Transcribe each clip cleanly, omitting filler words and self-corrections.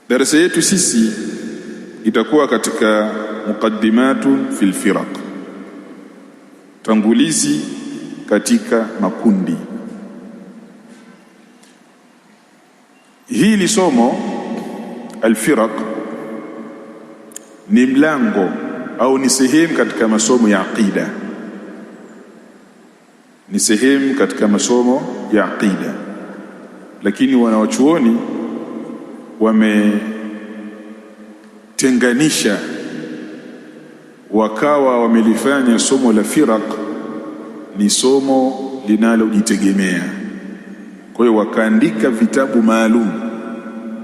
Darasa yetu sisi itakuwa katika muqaddimatun fil firaq, tangulizi katika makundi. Hili somo al-firaq ni mlango au ni sehemu katika masomo ya aqida, ni sehemu katika masomo ya aqida, lakini wanawachuoni wametenganisha, wakawa wamelifanya somo la firaq ni somo linalojitegemea. Kwa hiyo wakaandika vitabu maalum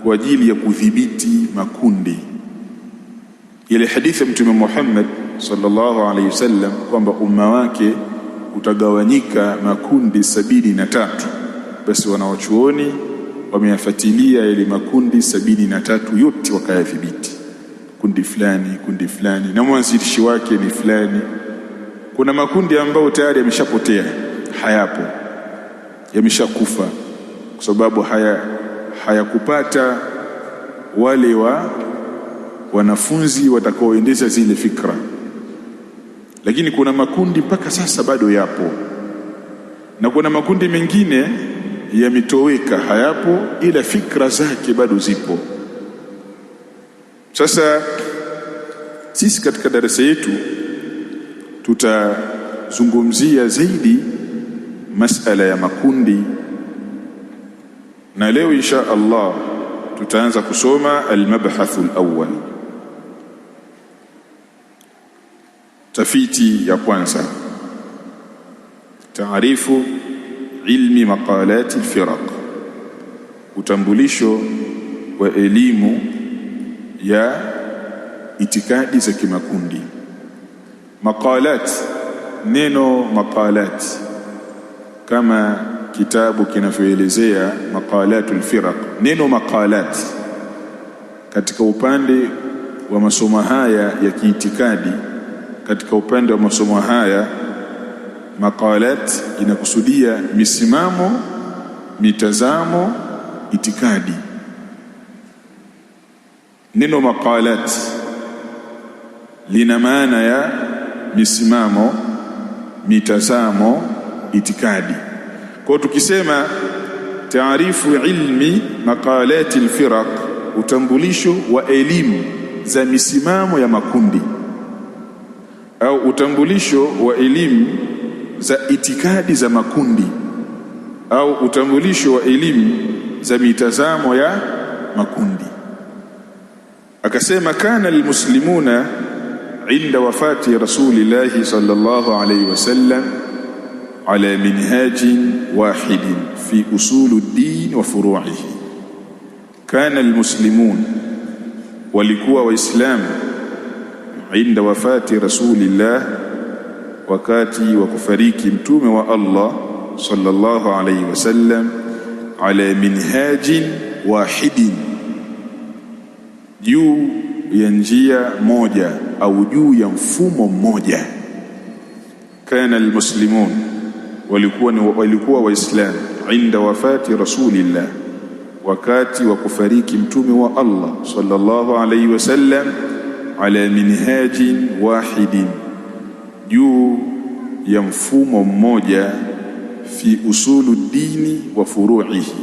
kwa ajili ya kudhibiti makundi. Ile hadithi ya Mtume Muhammad sallallahu alaihi wasallam kwamba umma wake utagawanyika makundi 73, basi wanawachuoni wameyafuatilia ile makundi 73 yote wakayadhibiti. Kundi fulani na mwanzilishi wake ni fulani. Kuna makundi ambayo tayari yameshapotea, hayapo, yameshakufa kwa sababu hayakupata wale wanafunzi watakaoendesha zile fikra. Lakini kuna makundi mpaka sasa bado yapo, na kuna makundi mengine yametoweka, hayapo, ila fikra zake bado zipo. Sasa sisi katika darasa yetu tutazungumzia zaidi masala ya makundi, na leo insha Allah tutaanza kusoma al-mabhath al-awwal, tafiti ya kwanza, taarifu ilmi maqalat al-firaq, utambulisho wa elimu ya itikadi za kimakundi. Maqalat, neno maqalat kama kitabu kinavyoelezea maqalatul firaq, neno maqalat katika upande wa masomo haya ya kiitikadi, katika upande wa masomo haya maqalat inakusudia misimamo, mitazamo, itikadi. Neno maqalat lina maana ya misimamo, mitazamo, itikadi. Kwa tukisema taarifu ilmi maqalati al-firaq, utambulisho wa elimu za misimamo ya makundi, au utambulisho wa elimu za itikadi za makundi, au utambulisho wa elimu za mitazamo ya makundi. Akasema kana almuslimuna inda wafati rasulillahi sallallahu alayhi wasallam ala minhajin wahidin fi usuluddin wa furu'ihi. Kana almuslimun, walikuwa waislamu, inda wafati rasulillah, wakati wa kufariki mtume wa Allah sallallahu alayhi wasallam, ala minhajin wahidin, juu ya njia moja au juu ya mfumo mmoja. Kana almuslimun, walikuwa waislamu, inda wafati rasulillah, wakati wa kufariki mtume wa Allah sallallahu alayhi wasallam, ala minhajin wahidin, juu ya mfumo mmoja, fi usuluddini wa furu'ihi,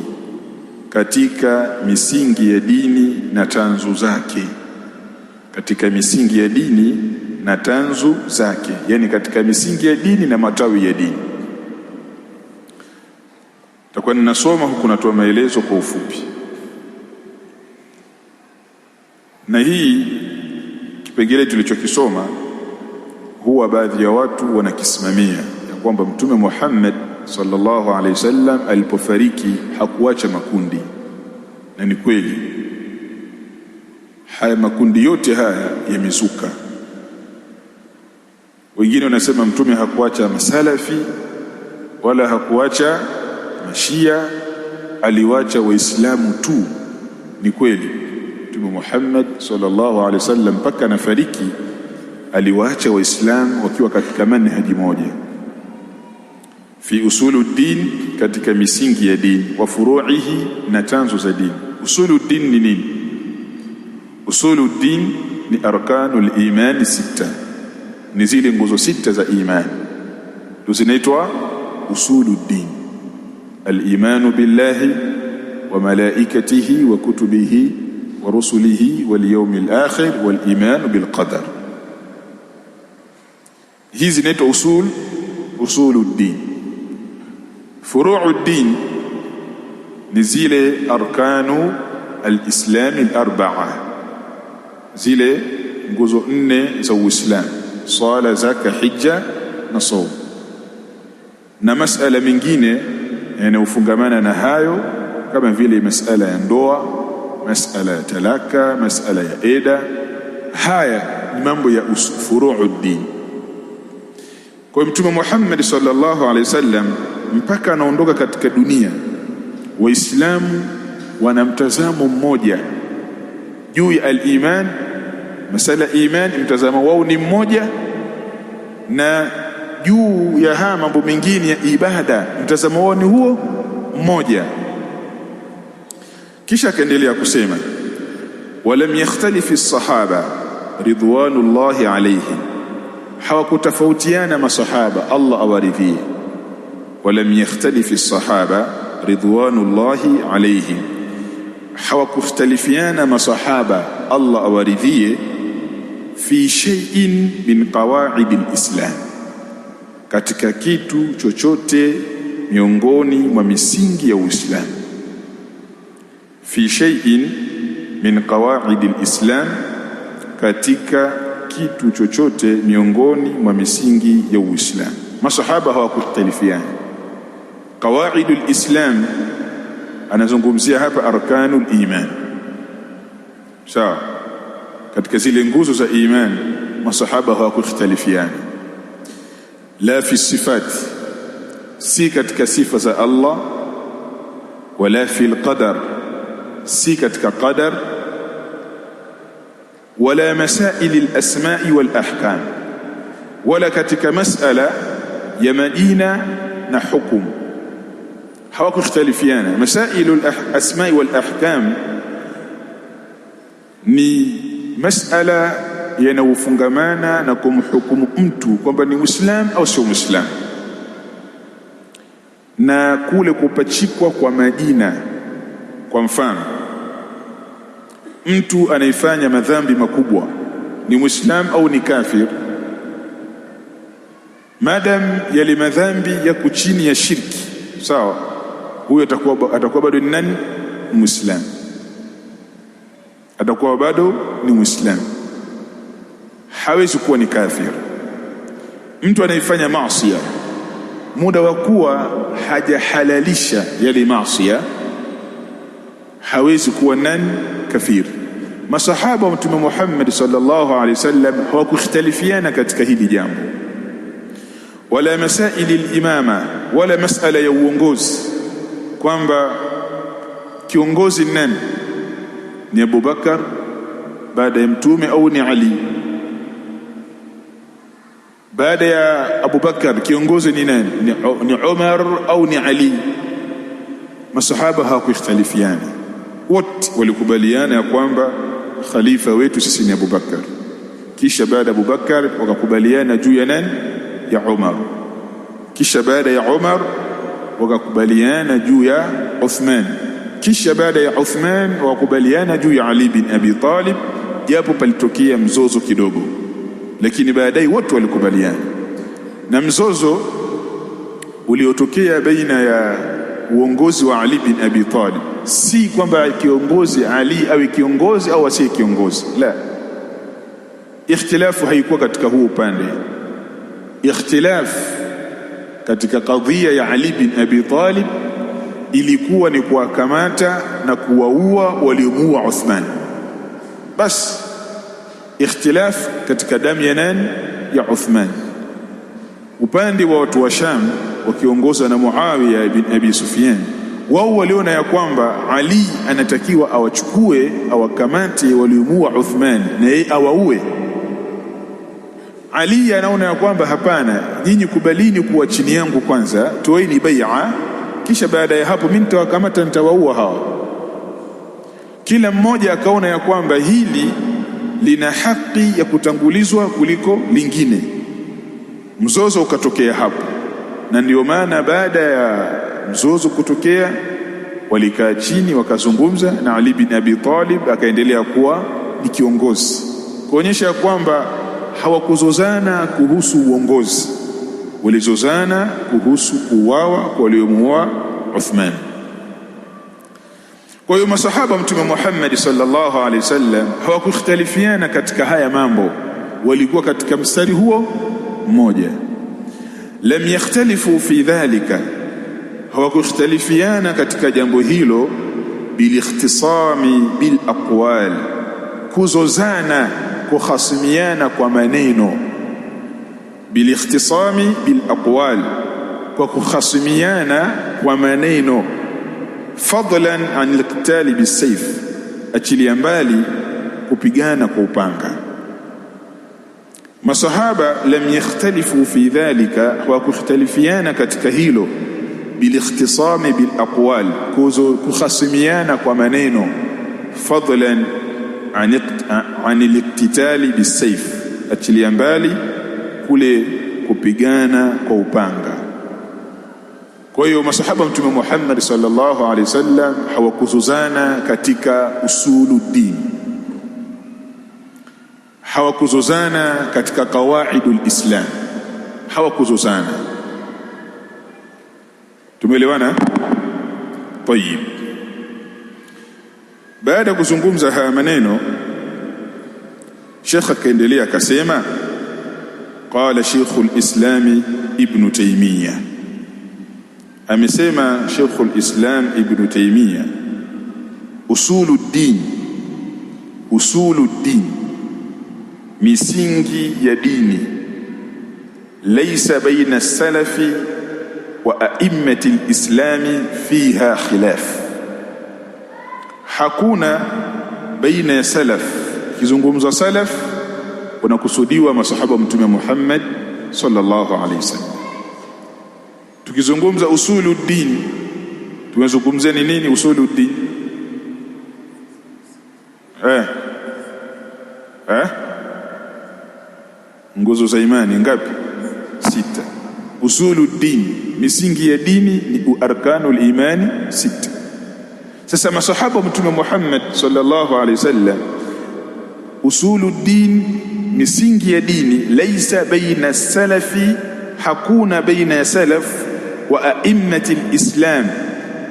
katika misingi ya dini na tanzu zake. Katika misingi ya dini na tanzu zake, yani katika misingi ya dini na matawi ya dini. Takuwa ninasoma huku natoa maelezo kwa ufupi, na hii kipengele tulichokisoma huwa baadhi ya watu wanakisimamia ya kwamba Mtume Muhammad sallallahu alaihi wasallam alipofariki hakuacha makundi, na ni kweli. Haya makundi yote haya yamezuka. Wengine wanasema mtume hakuacha masalafi wala hakuacha mashia, aliwacha waislamu tu. Ni kweli, Mtume Muhammad sallallahu alaihi wasallam mpaka anafariki aliwaacha waislamu wakiwa katika manhaji moja, fi usuluddin, katika misingi ya dini, wa furu'ihi, na tanzo za dini. Usuluddin ni nini? Usuluddin ni arkanul iman sita, ni zile nguzo sita za imani zinaitwa usuluddin. Al-imanu billahi wa malaikatihi wa kutubihi wa rusulihi wal yawmil akhir wal imanu bil qadar. Hizi zinaitwa usuluddin. Furu'uddin ni zile arkanu al-islam al-arba'a, zile nguzo nne za Uislamu: sala, zaka, hija na saum, na masala mengine yanayofungamana na hayo kama vile masala ya ndoa, masala ya talaka, masala ya eda. Haya ni mambo ya furu'uddin. Kwa Mtume Muhammad sallallahu alaihi wasallam mpaka anaondoka katika dunia, Waislamu wana mtazamo mmoja juu ya al-iman. Masala iman, mtazamo wao ni mmoja, na juu ya haya mambo mengine ya ibada mtazamo wao ni huo mmoja. Kisha akaendelea kusema, walam yakhtalifi as-sahaba ridwanullahi alayhim, hawakutofautiana masahaba, Allah awaridhie. Walam yakhtalifi as-sahaba ridwanullahi alayhim, hawakukhtalifiana masahaba, Allah awaridhie, fi shay'in min qawaid al-islam, katika kitu chochote miongoni mwa misingi ya Uislamu. Fi shay'in min qawaid al-islam, katika kitu chochote miongoni mwa misingi ya Uislamu. Masahaba hawakukhtalifiana. Qawaidul Islam anazungumzia hapa arkanul iman, sawa? Katika zile nguzo za iman masahaba hawakukhtalifiana. La fi sifat, si katika sifa za Allah, wala fi alqadar, si katika qadar, wala masail alasma'i wal ahkam, wala katika mas'ala ya majina na hukumu hawakukhtalifiana. Masailu al-asma'i wal ahkam ni masala yanayofungamana na kumhukumu mtu kwamba ni Muislam au sio Muislam, na kule kupachikwa kwa majina. Kwa mfano, mtu anaifanya madhambi makubwa, ni Muislam au ni kafir? Madam yale madhambi yako chini ya shirki, sawa, huyo atakuwa bado ni nani? Muislam, atakuwa bado ni Muislam, hawezi kuwa ni kafir. Mtu anaifanya maasi muda wa kuwa hajahalalisha yale maasi, hawezi kuwa nani? Kafir. Masahaba wa Mtume Muhammad sallallahu alaihi wasallam hawakukhtalifiana katika hili jambo. Wala masaili al-imama, wala masala ya uongozi, kwamba kiongozi nani? Ni Abu Bakar baada ya Mtume au ni Ali? Baada ya Abu Bakar kiongozi ni nani? Ni Umar au ni Ali? Masahaba hawakukhtalifiana, wote walikubaliana ya kwamba khalifa wetu sisi ni Abu Bakar. Kisha baada ya Abu Bakar wakakubaliana juu ya nani? Ya Umar. Kisha baada ya Umar wakakubaliana juu ya Uthman. Kisha baada ya Uthman wakakubaliana juu ya Ali bin Abi Talib, japo palitokea mzozo kidogo, lakini baadaye wote walikubaliana. Na mzozo uliotokea baina ya uongozi wa Ali bin Abi Talib si kwamba kiongozi Ali awe kiongozi au asiye kiongozi, la. Ikhtilafu haikuwa katika huo upande. Ikhtilaf katika kadhia ya Ali bin Abi Talib ilikuwa ni kuwakamata na kuwaua waliomuua Uthman. Bas ikhtilaf katika damu ya nani? Ya Uthman. Upande wa watu wa Sham wakiongozwa na Muawiya bin Abi Sufyan, wao waliona ya kwamba Ali anatakiwa awachukue, awakamate waliomuua Uthman na yeye awaue. Ali anaona ya kwamba hapana, nyinyi kubalini kuwa chini yangu kwanza, toeni bai'a, kisha baada ya hapo mimi nitawakamata, nitawaua hawa. kila mmoja akaona ya kwamba hili lina haki ya kutangulizwa kuliko lingine. Mzozo ukatokea hapo, na ndio maana baada ya mzozo kutokea walikaa chini wakazungumza, na Ali bin Abi Talib akaendelea kuwa ni kiongozi, kuonyesha kwamba hawakuzozana kuhusu uongozi, walizozana kuhusu kuuawa kwa waliomuua Uthman. Kwa hiyo masahaba Mtume Muhammad sallallahu alaihi wasallam hawakukhtalifiana katika haya mambo, walikuwa katika mstari huo mmoja. Lam yakhtalifu fi dhalika, hawakukhtalifiana katika jambo hilo bilikhtisami bil aqwal, kuzozana, kukhasimiana kwa maneno. Bilikhtisami bil aqwal, kwa kukhasimiana kwa maneno. Fadlan an al-qital bis-sayf, achilia mbali kupigana kwa upanga. Masahaba lam yakhtalifu fi dhalika, wa kukhtalifiana katika hilo bilikhtisami bil aqwal, kukhasimiana kwa maneno. Fadlan an al-qital bis-sayf, achilia mbali kule kupigana kwa upanga. Kwa hiyo masahaba Mtume Muhammad sallallahu alaihi wasallam hawakuzozana katika usuluddin, hawakuzozana katika qawaidul Islam, hawakuzozana. Tumeelewana? Tayib. Baada ya kuzungumza haya maneno, Sheikh akaendelea akasema, qala Sheikhul Islam Ibn Taymiyyah, amesema Sheikhul Islam Ibn Taymiyyah, usuluddin, misingi ya dini, laysa baina salafi wa a'immati al-islami fiha khilaf, hakuna baina ya salaf. Kizungumza salaf unakusudiwa masahaba Mtume Muhammad sallallahu alaihi wasallam. Tukizungumza usuluddin tunazungumzia ni nini? Usuluddin nguzo za imani ngapi? 6. Usuluddin, misingi ya dini, ni arkanul imani 6. Sasa masahaba Mtume Muhammad sallallahu alaihi wasallam, usuluddin, misingi ya dini, laysa baina salafi, hakuna baina ya salaf wa a'immati al-islam,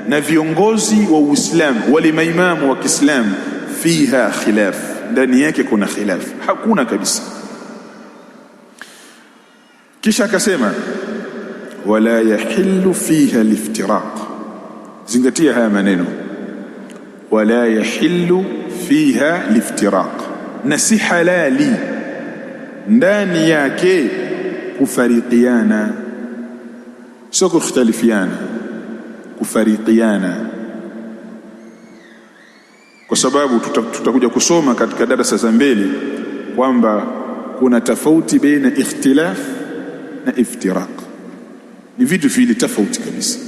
na viongozi wa Uislamu, wale maimamu wa Kiislamu, fiha khilaf, ndani yake kuna khilaf, hakuna kabisa. Kisha akasema wala yahillu fiha al-iftiraq, zingatia haya maneno, wala yahillu fiha al-iftiraq, na si halali ndani yake kufariqiana, sio kukhtalifiana, kufariqiana. Kwa sababu tutakuja kusoma katika darasa za mbele kwamba kuna tofauti baina ikhtilaf na iftiraq, ni vitu vile tofauti kabisa.